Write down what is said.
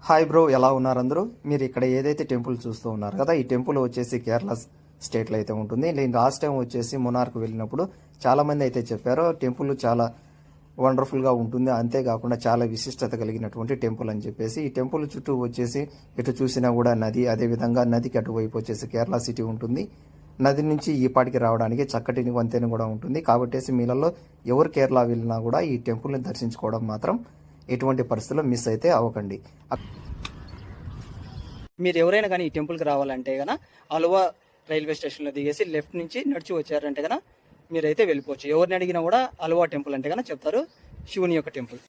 Hi bro, ఎలా ఉన్నారు అందరూ? మీరు ఇక్కడ ఏదైతే టెంపుల్ చూస్తూ ఉన్నారు కదా, ఈ టెంపుల్ వచ్చేసి కేరళ స్టేట్లో అయితే ఉంటుంది. నేను లాస్ట్ టైం వచ్చేసి మునార్కు వెళ్ళినప్పుడు చాలామంది అయితే చెప్పారు టెంపుల్ చాలా వండర్ఫుల్గా ఉంటుంది, అంతేకాకుండా చాలా విశిష్టత కలిగినటువంటి టెంపుల్ అని చెప్పేసి. ఈ టెంపుల్ చుట్టూ వచ్చేసి ఎటు చూసినా కూడా నది, అదేవిధంగా నదికి అటువైపు వచ్చేసి కేరళ సిటీ ఉంటుంది. నది నుంచి ఈ పాటికి రావడానికి చక్కటి వంతెన కూడా ఉంటుంది. కాబట్టి మీలలో ఎవరు కేరళ వెళ్ళినా కూడా ఈ టెంపుల్ని దర్శించుకోవడం మాత్రం ఎటువంటి పరిస్థితుల్లో మిస్ అయితే అవ్వకండి. మీరు ఎవరైనా కానీ ఈ టెంపుల్కి రావాలంటే కనుక అలువా రైల్వే స్టేషన్లో దిగేసి లెఫ్ట్ నుంచి నడిచి వచ్చారంటే కనుక మీరైతే వెళ్ళిపోవచ్చు. ఎవరిని అడిగినా కూడా అలువా టెంపుల్ అంటే కనుక చెప్తారు, శివుని యొక్క టెంపుల్.